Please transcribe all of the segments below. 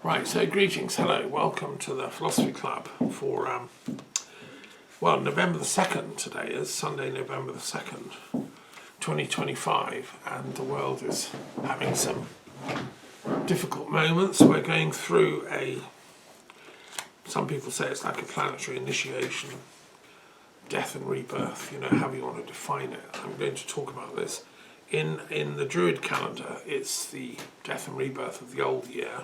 Right, so greetings, hello, welcome to the Philosophy Club for, November the 2nd today is, Sunday, November the 2nd, 2025, and the world is having some difficult moments. We're going through some people say it's like a planetary initiation, death and rebirth, however you want to define it. I'm going to talk about this. In the Druid calendar, it's the death and rebirth of the old year.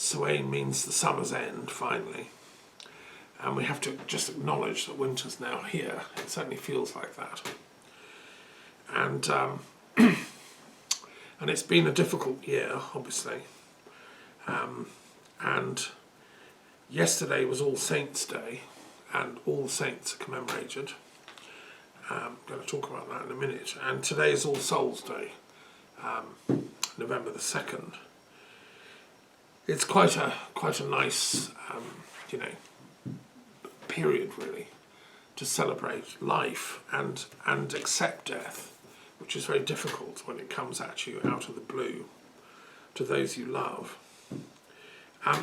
Samhain means the summer's end, finally. And we have to just acknowledge that winter's now here. It certainly feels like that. And and it's been a difficult year, obviously. And yesterday was All Saints' Day, and all the saints are commemorated. I'm going to talk about that in a minute. And today is All Souls' Day, November the 2nd. It's quite a nice, period really to celebrate life and accept death, which is very difficult when it comes at you out of the blue to those you love.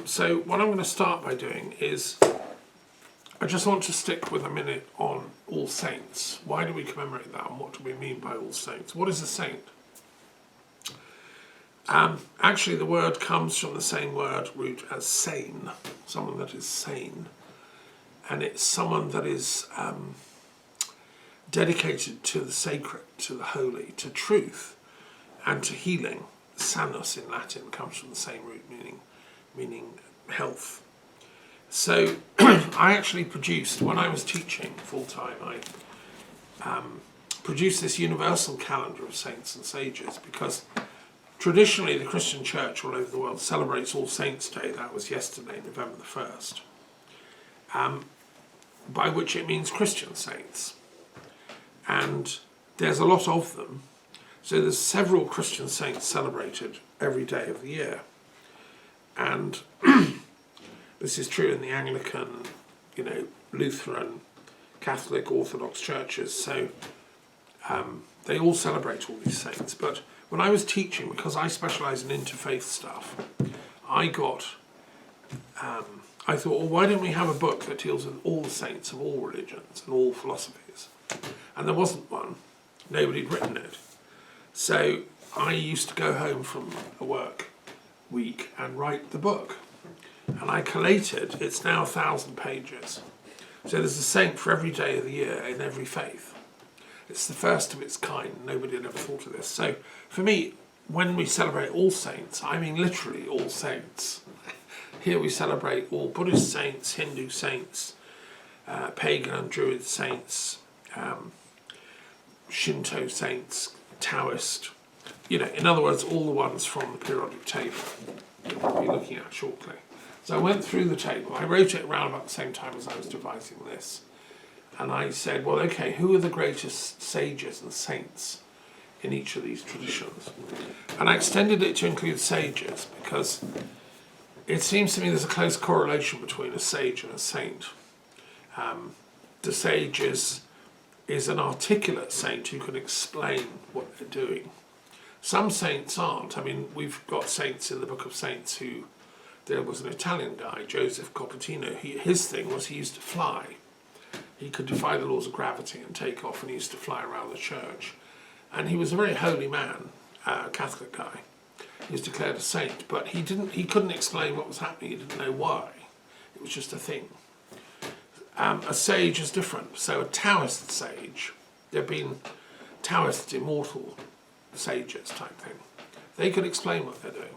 So what I'm going to start by doing is I just want to stick with a minute on All Saints. Why do we commemorate that, and what do we mean by All Saints? What is a saint? Actually, the word comes from the same word root as sane, someone that is sane. And it's someone that is dedicated to the sacred, to the holy, to truth, and to healing. Sanus in Latin comes from the same root, meaning health. So I actually produced, when I was teaching full-time, I produced this universal calendar of saints and sages, because traditionally, the Christian Church all over the world celebrates All Saints' Day. That was yesterday, November the 1st, by which it means Christian saints. And there's a lot of them. So there's several Christian saints celebrated every day of the year. And this is true in the Anglican, Lutheran, Catholic, Orthodox churches. So they all celebrate all these saints. But when I was teaching, because I specialise in interfaith stuff, I thought, well, why don't we have a book that deals with all the saints of all religions and all philosophies? And there wasn't one. Nobody had written it. So I used to go home from a work week and write the book. And I collated, it's now 1,000 pages. So there's a saint for every day of the year in every faith. It's the first of its kind. Nobody had ever thought of this. So for me, when we celebrate All Saints, I mean literally all saints. Here we celebrate all Buddhist saints, Hindu saints, pagan and Druid saints, Shinto saints, Taoist. In other words, all the ones from the periodic table that we'll be looking at shortly. So I went through the table. I wrote it around about the same time as I was devising this. And I said, well, okay, who are the greatest sages and saints in each of these traditions? And I extended it to include sages, because it seems to me there's a close correlation between a sage and a saint. The sage is an articulate saint who can explain what they're doing. Some saints aren't. I mean, we've got saints in the Book of Saints who, there was an Italian guy, Joseph Coppertino. His thing was he used to fly. He could defy the laws of gravity and take off, and he used to fly around the church. And he was a very holy man, a Catholic guy. He was declared a saint, but he couldn't explain what was happening. He didn't know why. It was just a thing. A sage is different. So a Taoist sage, there have been Taoist immortal sages type thing. They could explain what they're doing.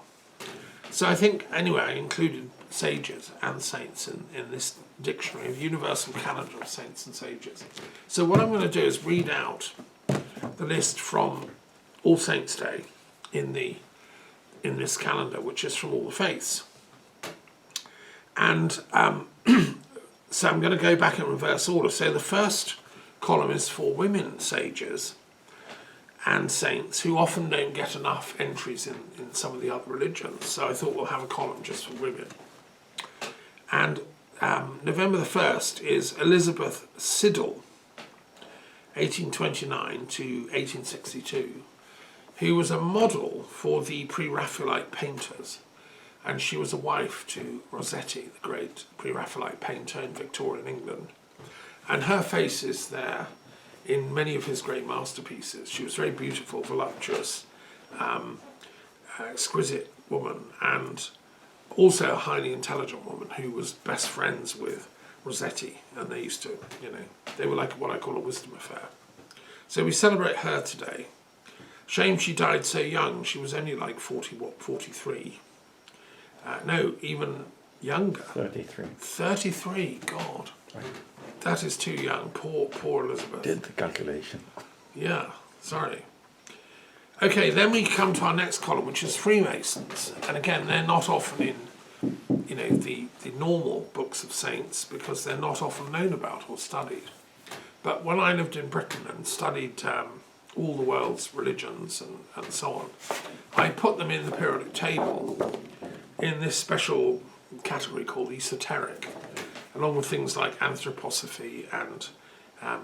So I think, anyway, I included sages and saints in this dictionary of universal calendar of saints and sages. So what I'm going to do is read out the list from All Saints' Day in this calendar, which is from all the faiths. And so I'm going to go back in reverse order. So the first column is for women sages and saints who often don't get enough entries in some of the other religions. So I thought we'll have a column just for women. And November the 1st is Elizabeth Siddal, 1829 to 1862, who was a model for the pre-Raphaelite painters. and she was a wife to Rossetti, the great Pre-Raphaelite painter in Victorian England. And her face is there in many of his great masterpieces. She was very beautiful, voluptuous, exquisite woman, and also a highly intelligent woman who was best friends with Rossetti, and they used to, they were like what I call a wisdom affair. So we celebrate her today. Shame she died so young. She was only like 43? No, even younger. 33. 33, God. Right. That is too young. Poor Elizabeth. Did the calculation. Yeah, sorry. Okay, then we come to our next column, which is Freemasons. And again, they're not often in, the normal books of saints because they're not often known about or studied. But when I lived in Britain and studied all the world's religions and so on, I put them in the periodic table in this special category called esoteric, along with things like anthroposophy and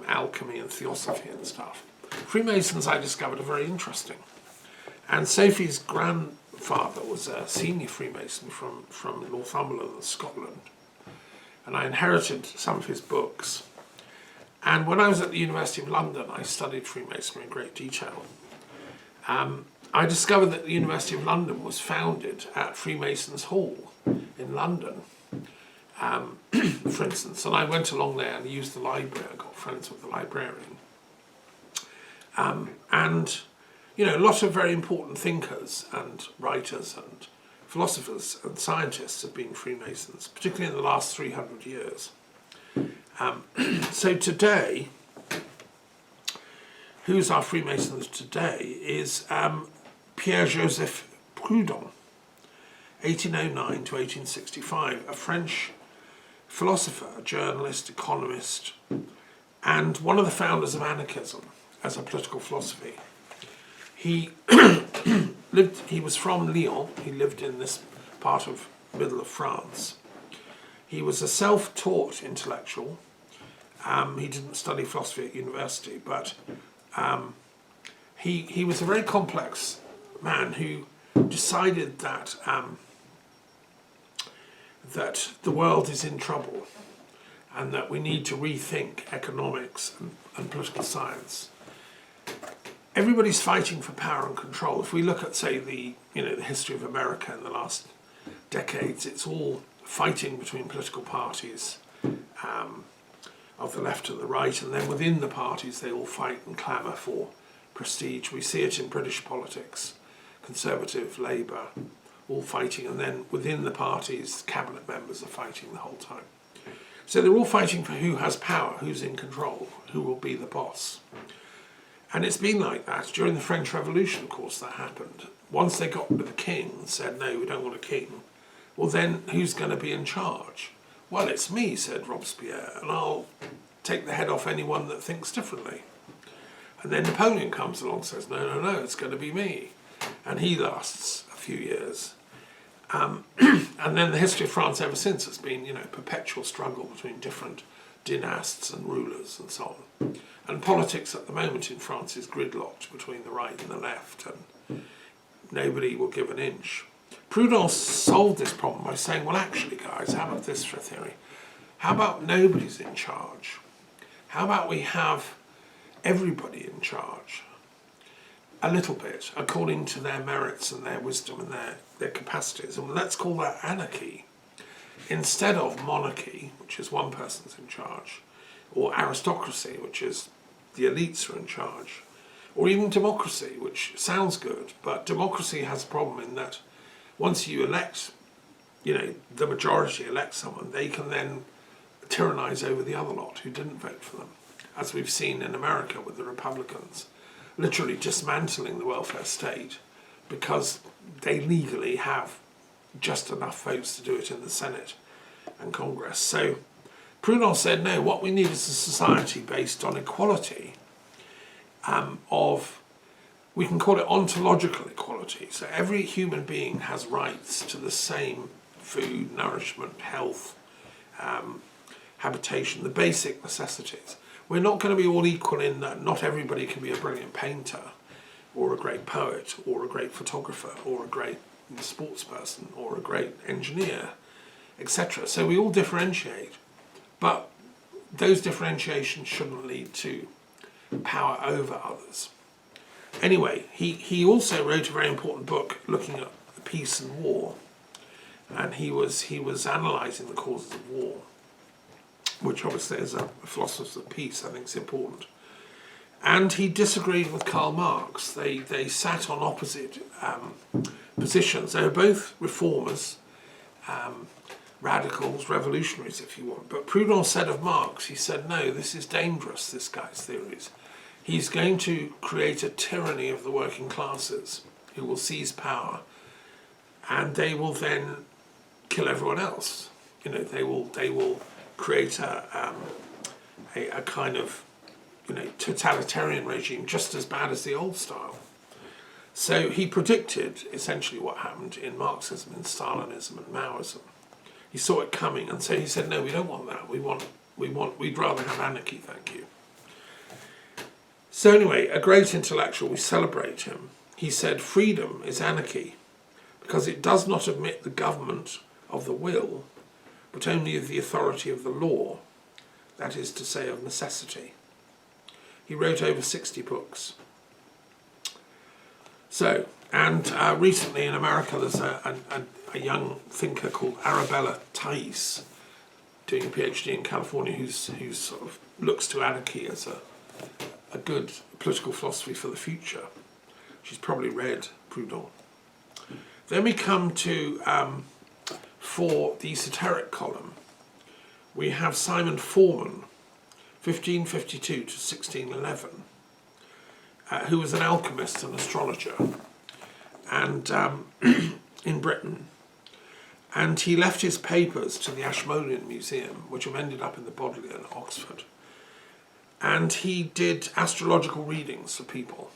alchemy and theosophy and stuff. Freemasons, I discovered, are very interesting. And Sophie's grandfather was a senior Freemason from Northumberland, Scotland. And I inherited some of his books. And when I was at the University of London, I studied Freemasonry in great detail. I discovered that the University of London was founded at Freemasons' Hall in London, for instance. And I went along there and used the library. I got friends with the librarian. And, a lot of very important thinkers and writers and philosophers and scientists have been Freemasons, particularly in the last 300 years. So today, who's our Freemasons today is Pierre-Joseph Proudhon, 1809 to 1865, a French philosopher, journalist, economist, and one of the founders of anarchism as a political philosophy. He he was from Lyon. He lived in this part of middle of France. He was a self-taught intellectual. He didn't study philosophy at university, but he was a very complex man who decided that that the world is in trouble and that we need to rethink economics and political science. Everybody's fighting for power and control. If we look at, say, the history of America in the last decades, it's all fighting between political parties of the left and the right, and then within the parties they all fight and clamour for prestige. We see it in British politics, Conservative, Labour, all fighting, and then within the parties, cabinet members are fighting the whole time. So they're all fighting for who has power, who's in control, who will be the boss. And it's been like that. During the French Revolution, of course, that happened. Once they got rid of the king and said, no, we don't want a king, well then, who's going to be in charge? Well, it's me, said Robespierre, and I'll take the head off anyone that thinks differently. And then Napoleon comes along and says, no, it's going to be me. And he lasts a few years. And then the history of France ever since has been, perpetual struggle between different dynasts and rulers and so on. And politics at the moment in France is gridlocked between the right and the left, and nobody will give an inch. Proudhon solved this problem by saying, well, actually, guys, how about this for a theory? How about nobody's in charge? How about we have everybody in charge? A little bit, according to their merits and their wisdom and their capacities. And let's call that anarchy. Instead of monarchy, which is one person's in charge, or aristocracy, which is the elites are in charge, or even democracy, which sounds good, but democracy has a problem in that once you elect, the majority elect someone, they can then tyrannize over the other lot who didn't vote for them, as we've seen in America with the Republicans, literally dismantling the welfare state because they legally have just enough votes to do it in the Senate and Congress. So Proudhon said, no, what we need is a society based on equality we can call it ontological equality. So every human being has rights to the same food, nourishment, health, habitation, the basic necessities. We're not going to be all equal in that not everybody can be a brilliant painter or a great poet or a great photographer or a great sports person or a great engineer, etc. So we all differentiate, but those differentiations shouldn't lead to power over others. Anyway, he also wrote a very important book looking at peace and war, and he was analysing the causes of war, which obviously as a philosopher of peace I think is important. And he disagreed with Karl Marx. They sat on opposite positions. They were both reformers, radicals, revolutionaries if you want. But Proudhon said of Marx, he said, no, this is dangerous, this guy's theories. He's going to create a tyranny of the working classes who will seize power, and they will then kill everyone else. You know, they will create a kind of, you know, totalitarian regime just as bad as the old style. So he predicted essentially what happened in Marxism, in Stalinism and Maoism. He saw it coming, and so he said, no, we don't want that. We'd rather have anarchy, thank you. So anyway, a great intellectual, we celebrate him. He said, freedom is anarchy because it does not admit the government of the will, but only of the authority of the law, that is to say, of necessity. He wrote over 60 books. So, and recently in America there's a young thinker called Arabella Thais, doing a PhD in California, who's sort of looks to anarchy as a good political philosophy for the future. She's probably read Proudhon. Then we come to, for the esoteric column, we have Simon Forman, 1552 to 1611, who was an alchemist and astrologer, and in Britain. And he left his papers to the Ashmolean Museum, which have ended up in the Bodleian at Oxford. And he did astrological readings for people.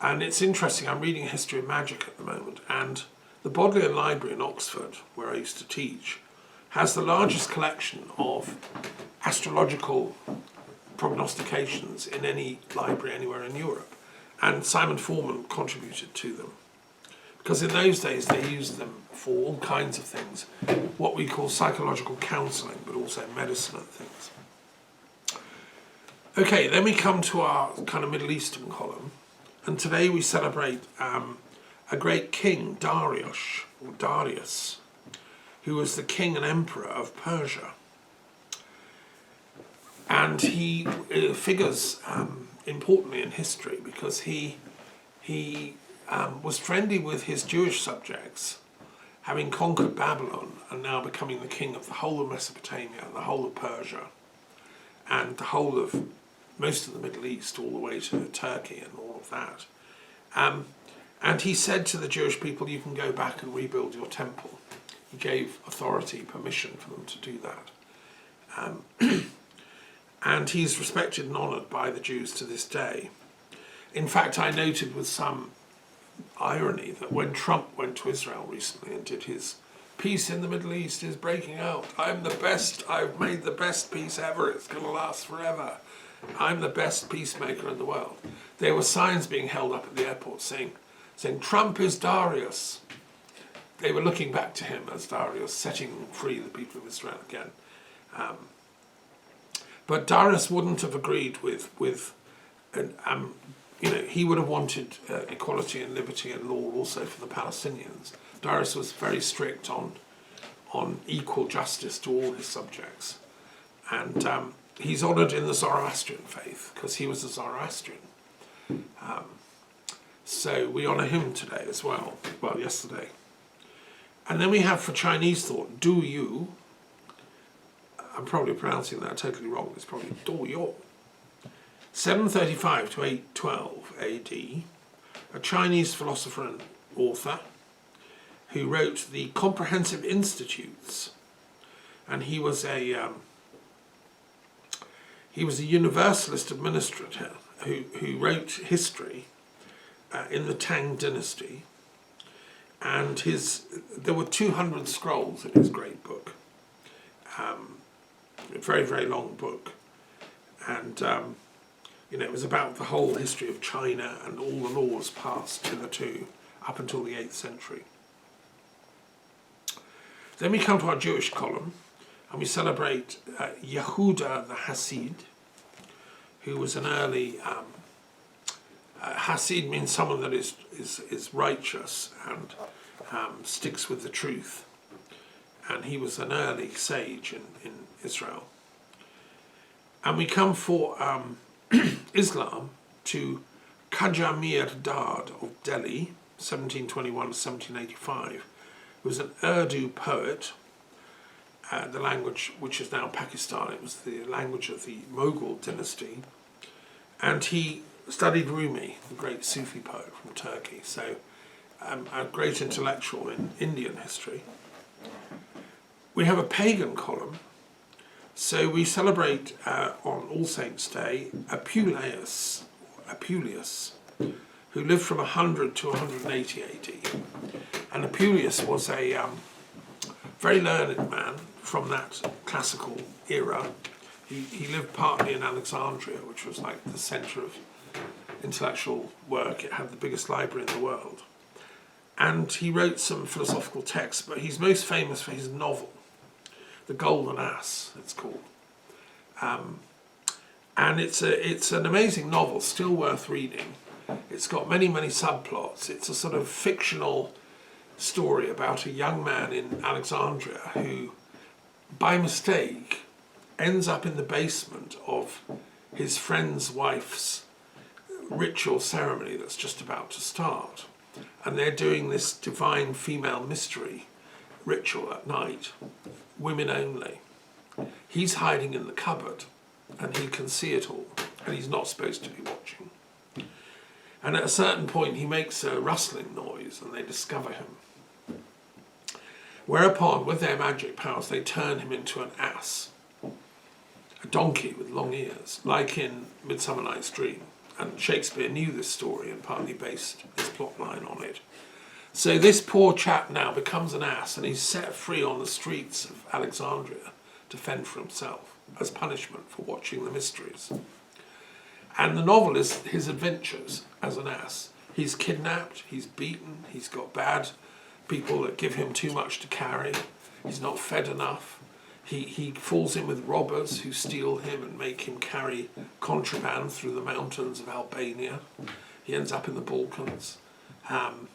And it's interesting, I'm reading a history of magic at the moment, and the Bodleian Library in Oxford, where I used to teach, has the largest collection of astrological prognostications in any library anywhere in Europe. And Simon Forman contributed to them. Because in those days they used them for all kinds of things, what we call psychological counselling, but also medicine and things. Okay, then we come to our kind of Middle Eastern column, and today we celebrate a great king, Darius, who was the king and emperor of Persia. And he figures importantly in history because he was friendly with his Jewish subjects, having conquered Babylon and now becoming the king of the whole of Mesopotamia, the whole of Persia, and the whole of most of the Middle East, all the way to Turkey and all of that. And he said to the Jewish people, you can go back and rebuild your temple. He gave authority, permission for them to do that. And he's respected and honoured by the Jews to this day. In fact, I noted with some irony that when Trump went to Israel recently and did his peace in the Middle East is breaking out, I'm the best, I've made the best peace ever, it's going to last forever, I'm the best peacemaker in the world. There were signs being held up at the airport saying Trump is Darius. They were looking back to him as Darius, setting free the people of Israel again. But Darius wouldn't have agreed with you know, he would have wanted equality and liberty and law also for the Palestinians. Darius was very strict on equal justice to all his subjects. And he's honoured in the Zoroastrian faith because he was a Zoroastrian. So we honour him today as well, yesterday. And then we have for Chinese thought, Du Yu. I'm probably pronouncing that totally wrong, it's probably Du Yu. 735 to 812 AD, a Chinese philosopher and author who wrote the Comprehensive Institutes, and he was a universalist administrator who wrote history in the Tang dynasty, and there were 200 scrolls in his great book, a very, very long book, and you know, it was about the whole history of China and all the laws passed hitherto up until the 8th century. Then we come to our Jewish column, and we celebrate Yehuda the Hasid, who was an early Hasid means someone that is righteous and sticks with the truth. And he was an early sage in Israel. And we come for Islam to Khaja Mir Dad of Delhi, 1721 to 1785, who was an Urdu poet, the language which is now Pakistan. It was the language of the Mughal dynasty. And he studied Rumi, the great Sufi poet from Turkey, so a great intellectual in Indian history. We have a pagan column, so we celebrate on All Saints' Day Apuleius, who lived from 100 to 180 AD. And Apuleius was a very learned man from that classical era. He lived partly in Alexandria, which was like the centre of intellectual work. It had the biggest library in the world. And he wrote some philosophical texts, but he's most famous for his novel, The Golden Ass, it's called. And it's an amazing novel, still worth reading. It's got many, many subplots. It's a sort of fictional story about a young man in Alexandria who, by mistake, ends up in the basement of his friend's wife's ritual ceremony that's just about to start. And they're doing this divine female mystery ritual at night, women only. He's hiding in the cupboard and he can see it all, and he's not supposed to be watching. And at a certain point he makes a rustling noise and they discover him. Whereupon, with their magic powers, they turn him into an ass, a donkey with long ears, like in Midsummer Night's Dream. And Shakespeare knew this story and partly based his plotline on it. So this poor chap now becomes an ass and he's set free on the streets of Alexandria to fend for himself as punishment for watching the mysteries. And the novel is his adventures as an ass. He's kidnapped, he's beaten, he's got bad people that give him too much to carry, he's not fed enough. He falls in with robbers who steal him and make him carry contraband through the mountains of Albania. He ends up in the Balkans. And,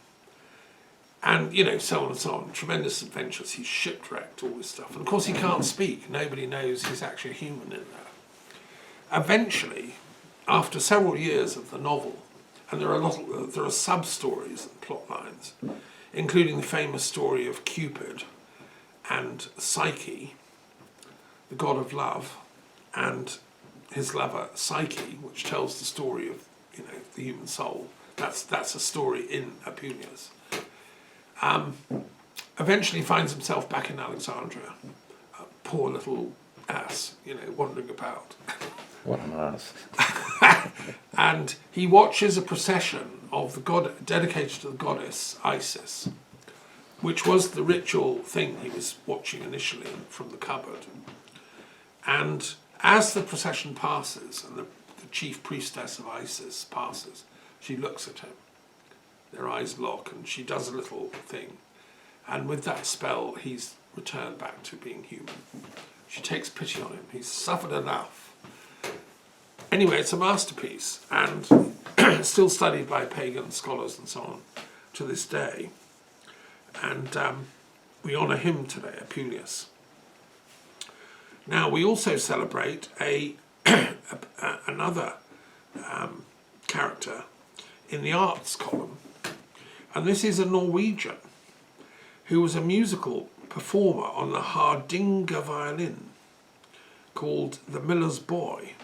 you know, so on and so on. Tremendous adventures. He's shipwrecked, all this stuff. And, of course, he can't speak. Nobody knows he's actually a human in there. Eventually, after several years of the novel, and there are sub-stories and plot lines, including the famous story of Cupid and Psyche, the god of love, and his lover Psyche, which tells the story of, you know, the human soul. That's a story in Apuleius. Eventually finds himself back in Alexandria, a poor little ass, you know, wandering about. What an ass. And he watches a procession of the god dedicated to the goddess Isis, which was the ritual thing he was watching initially from the cupboard. And as the procession passes and the chief priestess of Isis passes, she looks at him. Their eyes lock and she does a little thing. And with that spell, he's returned back to being human. She takes pity on him. He's suffered enough. Anyway, it's a masterpiece and still studied by pagan scholars and so on to this day. And we honour him today, Apuleius. Now, we also celebrate another character in the arts column, and this is a Norwegian who was a musical performer on the Hardanger violin called The Miller's Boy.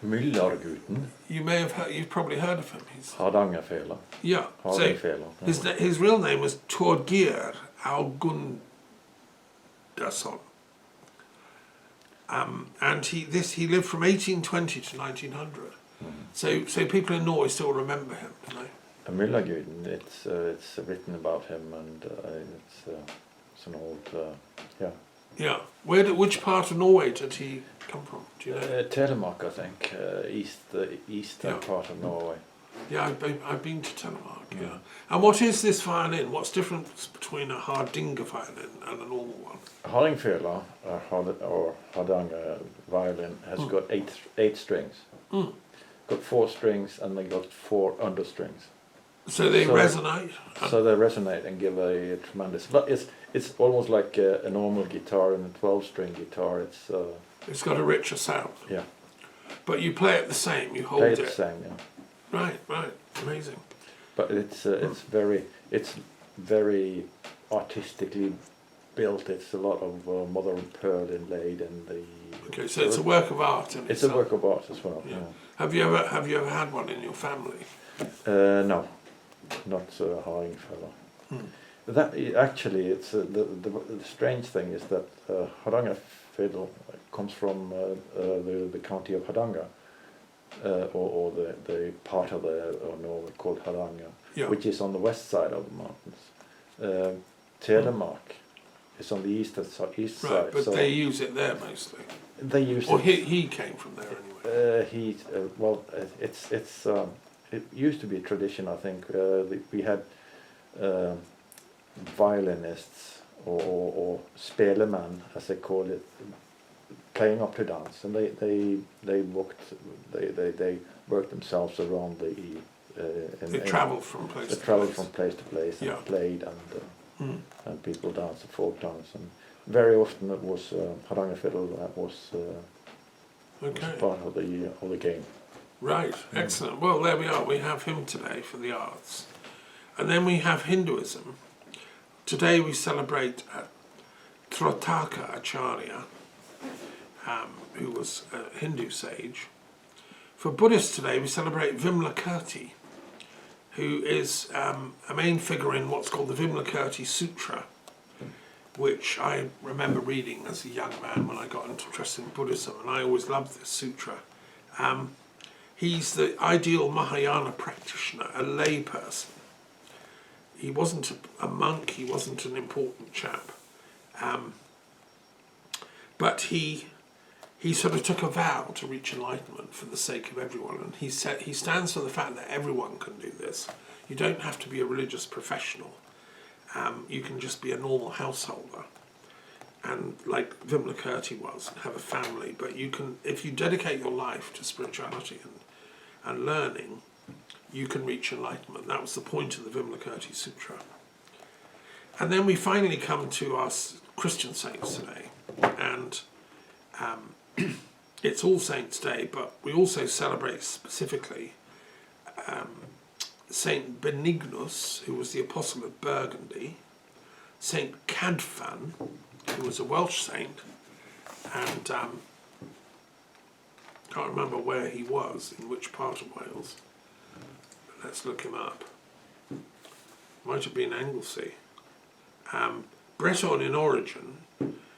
Myllargutten. You've probably heard of him. Hardangerfela. Yeah. Hardangerfela. So his real name was Torgeir Augundasson. And he lived from 1820 to 1900. So people in Norway still remember him, you know. Myllargutten, it's written about him, and it's an old Yeah. Which part of Norway did he come from? Do you know? Telemark, I think, eastern part of Norway. Yeah, I've been to Telemark, yeah. And what is this violin? What's the difference between a Hardanger violin and a normal one? Hardanger or Hardanger violin has got eight strings. Got 4 strings and they got 4 understrings. So they resonate? So they resonate and give a tremendous... But it's almost like a normal guitar and a 12-string guitar. It's got a richer sound. Yeah. But you play it the same, you hold Play it. it the same, yeah. Right, amazing. But it's very artistically built. It's a lot of mother of pearl inlaid in the... Okay, so it's a work of art in It's itself. a work of art as well, Yeah. yeah. Have you ever had one in your family? No, not Hardanger fellow. That actually, it's the strange thing is that Hardanger fiddle comes from the county of Hardanger, or the part of Norway called Hardanger, Yeah. which is on the west side of the mountains. Telemark is on the east side. Right, but so they use it there mostly. they use Or it. he came from there anyway. It used to be a tradition. I think we had violinists or speleman, as they call it, playing up to dance, and they worked themselves around the. They travelled from place to place. They travelled from place to place and Yeah. played, and people danced a folk dance, and very often it was Hardanger fiddle that was part of the game. Right, excellent. Well, there we are. We have him today for the arts. And then we have Hinduism. Today we celebrate Trotaka Acharya, who was a Hindu sage. For Buddhists today we celebrate Vimalakirti, who is a main figure in what's called the Vimalakirti Sutra, which I remember reading as a young man when I got interested in Buddhism, and I always loved this sutra. He's the ideal Mahayana practitioner, a lay person. He wasn't a monk, he wasn't an important chap. But he sort of took a vow to reach enlightenment for the sake of everyone, and he stands for the fact that everyone can do this. You don't have to be a religious professional. You can just be a normal householder, and like Vimalakirti was, and have a family. But you can, if you dedicate your life to spirituality and learning, you can reach enlightenment. That was the point of the Vimalakirti Sutra. And then we finally come to our Christian saints today, and it's All Saints' Day, but we also celebrate specifically Saint Benignus, who was the Apostle of Burgundy, Saint Cadfan, who was a Welsh saint, and can't remember where he was, in which part of Wales. But let's look him up. Might have been Anglesey. Breton in origin,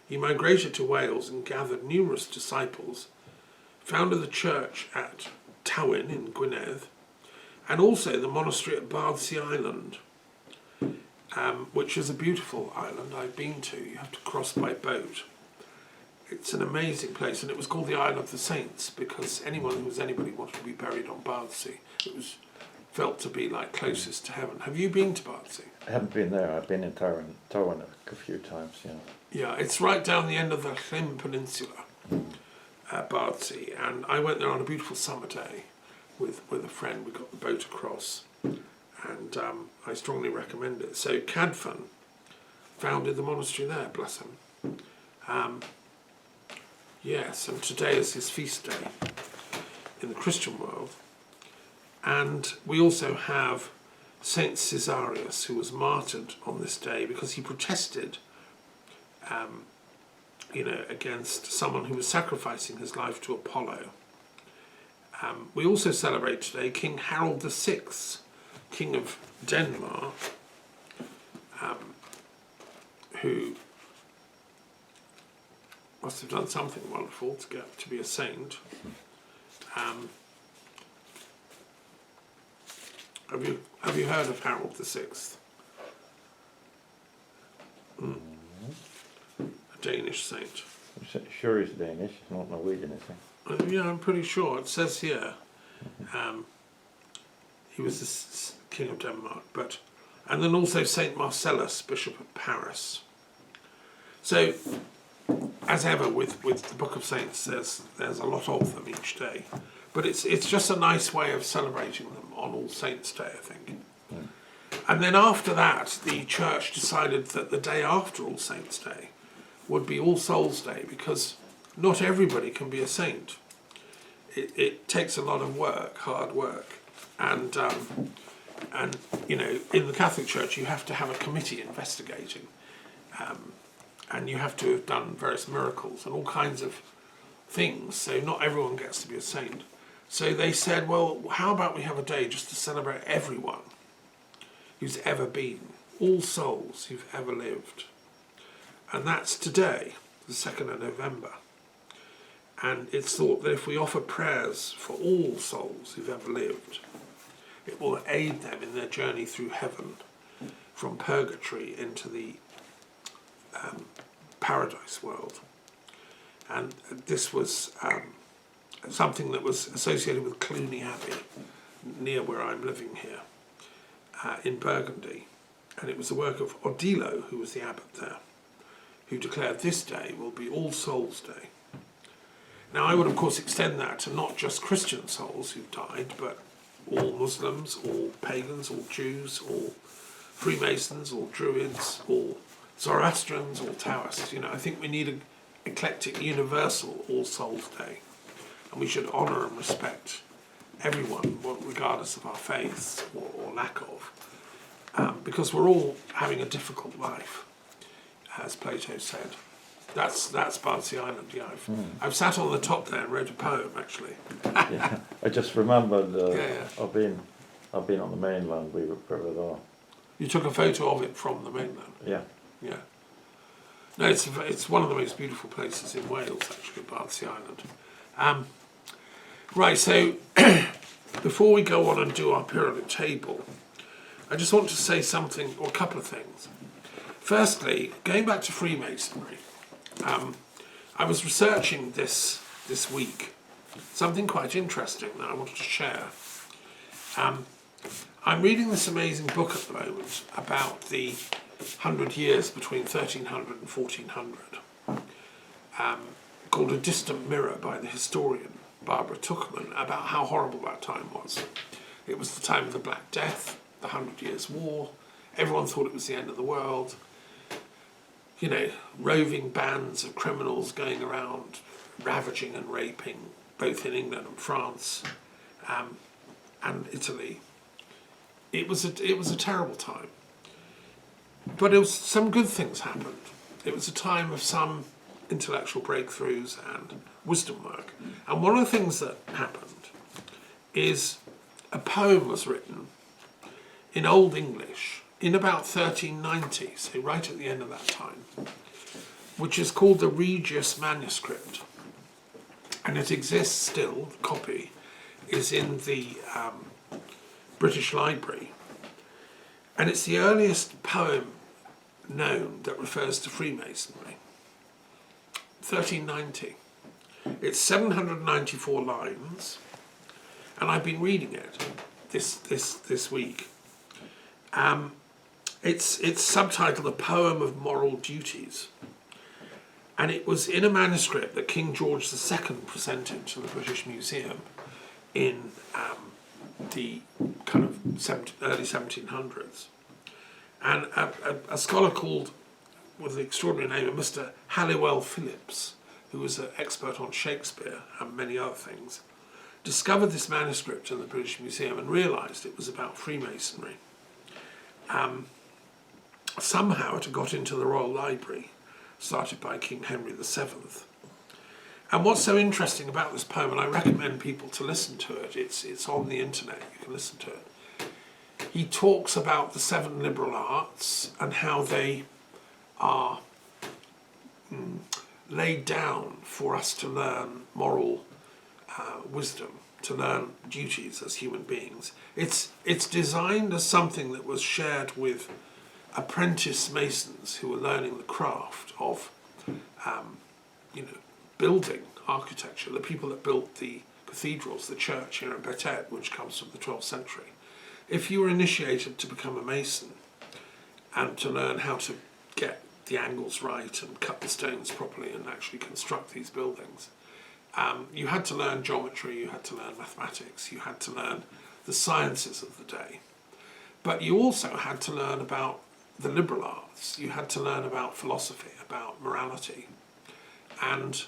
he migrated to Wales and gathered numerous disciples, founded the church at Tywyn in Gwynedd, and also the monastery at Bardsey Island, which is a beautiful island I've been to. You have to cross by boat. It's an amazing place, and it was called the Isle of the Saints because anyone who was anybody wanted to be buried on Bardsey. It was felt to be like closest to heaven. Have you been to Bardsey? I haven't been there. I've been in Tywyn a few times, yeah. Yeah, it's right down the end of the Llyn Peninsula, Bardsey, and I went there on a beautiful summer day with a friend. We got the boat across, and I strongly recommend it. So Cadfan founded the monastery there, bless him. Yes, and today is his feast day in the Christian world. And we also have Saint Caesarius, who was martyred on this day because he protested against someone who was sacrificing his life to Apollo. We also celebrate today King Harold VI, King of Denmark, who must have done something wonderful to get to be a saint. Have you heard of Harold VI? A Danish saint. Sure he's Danish, he's not Norwegian, is he? Yeah, I'm pretty sure. It says here, He was the King of Denmark, and then also Saint Marcellus, Bishop of Paris. So, as ever with the Book of Saints, there's a lot of them each day, but it's just a nice way of celebrating them on All Saints' Day, I think. Mm. And then after that, the church decided that the day after All Saints' Day would be All Souls' Day, because not everybody can be a saint. It takes a lot of work, hard work, and you know, in the Catholic Church you have to have a committee investigating, and you have to have done various miracles and all kinds of things, so not everyone gets to be a saint. So they said, well, how about we have a day just to celebrate everyone who's ever been, all souls who've ever lived. And that's today, the 2nd of November. And it's thought that if we offer prayers for all souls who've ever lived, it will aid them in their journey through heaven, from purgatory into the paradise world. And this was something that was associated with Cluny Abbey, near where I'm living here, in Burgundy. And it was the work of Odilo, who was the abbot there, who declared this day will be All Souls' Day. Now, I would of course extend that to not just Christian souls who've died, but all Muslims, all pagans, all Jews, all Freemasons, all Druids, all Zoroastrians, all Taoists. You know, I think we need an eclectic, universal All Souls' Day, and we should honour and respect everyone, regardless of our faiths or lack of, because we're all having a difficult life, as Plato said. That's Bardsey Island. Yeah, I've sat on the top there and wrote a poem actually. Yeah, I just remembered. Yeah. I've been on the mainland. We were there. You took a photo of it from the mainland. Yeah. Yeah. No, it's one of the most beautiful places in Wales actually, Bardsey Island. Right, so before we go on and do our periodic table, I just want to say something, or a couple of things. Firstly, going back to Freemasonry, I was researching this week, something quite interesting that I wanted to share. I'm reading this amazing book at the moment about the 100 years between 1300 and 1400, called A Distant Mirror by the historian Barbara Tuchman, about how horrible that time was. It was the time of the Black Death, the 100 Years' War. Everyone thought it was the end of the world. You know, roving bands of criminals going around ravaging and raping, both in England and France, and Italy. It was a terrible time. But some good things happened. It was a time of some intellectual breakthroughs and wisdom work. And one of the things that happened is a poem was written in Old English in about 1390, so right at the end of that time, which is called the Regius Manuscript. And it exists still, the copy is in the British Library. And it's the earliest poem known that refers to Freemasonry. 1390. It's 794 lines, and I've been reading it this week. It's subtitled A Poem of Moral Duties, and it was in a manuscript that King George II presented to the British Museum in the kind of early 1700s. And a scholar called, with the extraordinary name of Mr. Halliwell Phillips, who was an expert on Shakespeare and many other things, discovered this manuscript in the British Museum and realised it was about Freemasonry. Somehow it got into the Royal Library, started by King Henry VII. And what's so interesting about this poem, and I recommend people to listen to it, it's on the internet, you can listen to it. He talks about the 7 liberal arts and how they are laid down for us to learn moral wisdom, to learn duties as human beings. It's designed as something that was shared with apprentice masons who were learning the craft of building architecture, the people that built the cathedrals, the church here in Betet, which comes from the 12th century. if you were initiated to become a Mason and to learn how to get the angles right and cut the stones properly and actually construct these buildings, you had to learn geometry, you had to learn mathematics, you had to learn the sciences of the day. But you also had to learn about the liberal arts, you had to learn about philosophy, about morality. And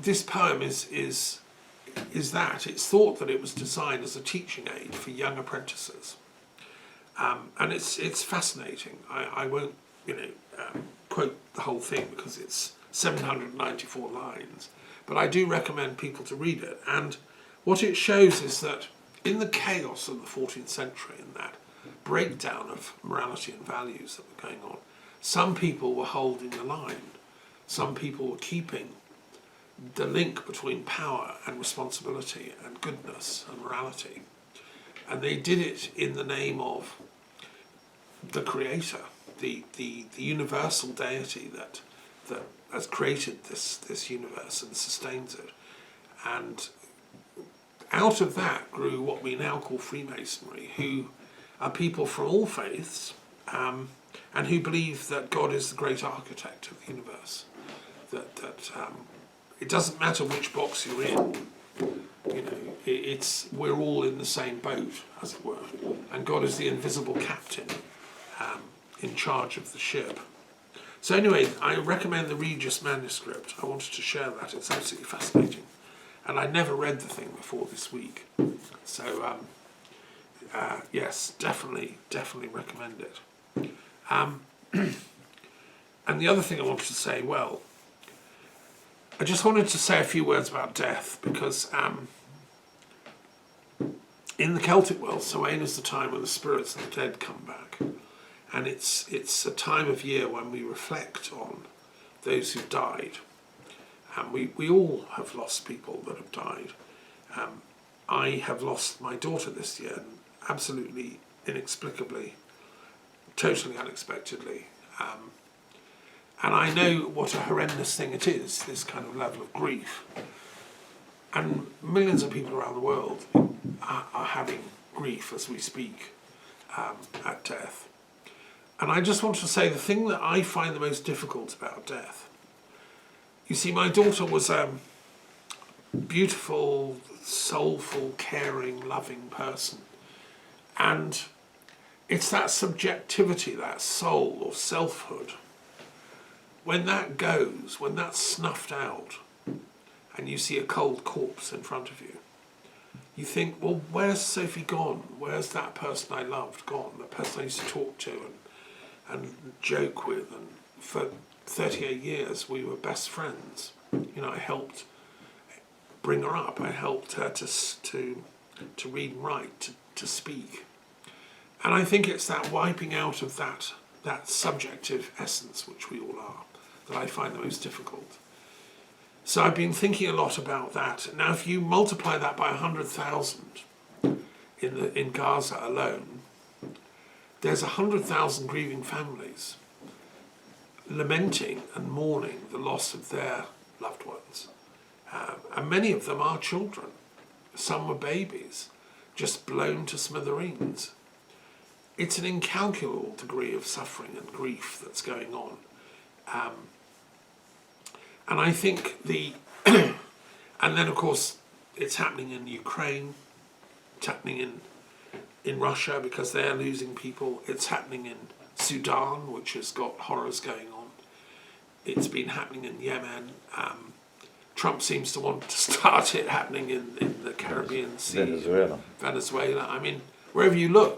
this poem is that. It's thought that it was designed as a teaching aid for young apprentices. And it's fascinating. I won't quote the whole thing because it's 794 lines, but I do recommend people to read it. And what it shows is that in the chaos of the 14th century, in that breakdown of morality and values that were going on, some people were holding the line. Some people were keeping the link between power and responsibility and goodness and morality. And they did it in the name of the Creator, the universal deity that has created this universe and sustains it. And out of that grew what we now call Freemasonry, who are people from all faiths, and who believe that God is the great architect of the universe. That it doesn't matter which box you're in, we're all in the same boat, as it were, and God is the invisible captain in charge of the ship. So anyway, I recommend the Regius Manuscript. I wanted to share that. It's absolutely fascinating, and I never read the thing before this week. So yes, definitely recommend it. And the other thing I wanted to say, well, I just wanted to say a few words about death, because in the Celtic world, Samhain is the time when the spirits of the dead come back. And it's a time of year when we reflect on those who've died. And we all have lost people that have died. I have lost my daughter this year, absolutely inexplicably, totally unexpectedly. And I know what a horrendous thing it is, this kind of level of grief. And millions of people around the world are having grief as we speak at death. And I just want to say the thing that I find the most difficult about death. You see, my daughter was a beautiful, soulful, caring, loving person. And it's that subjectivity, that soul or selfhood. When that goes, when that's snuffed out, and you see a cold corpse in front of you, you think, well, where's Sophie gone? Where's that person I loved gone? The person I used to talk to and joke with, and for 38 years we were best friends. I helped bring her up. I helped her to read and write, to speak. And I think it's that wiping out of that subjective essence, which we all are, that I find the most difficult. So I've been thinking a lot about that. Now, if you multiply that by 100,000 in Gaza alone, there's 100,000 grieving families lamenting and mourning the loss of their loved ones. And many of them are children. Some were babies, just blown to smithereens. It's an incalculable degree of suffering and grief that's going on. And I think and then of course it's happening in Ukraine, it's happening in Russia because they're losing people, it's happening in Sudan, which has got horrors going on, it's been happening in Yemen, Trump seems to want to start it happening in the Caribbean Sea, Venezuela. I mean, wherever you look,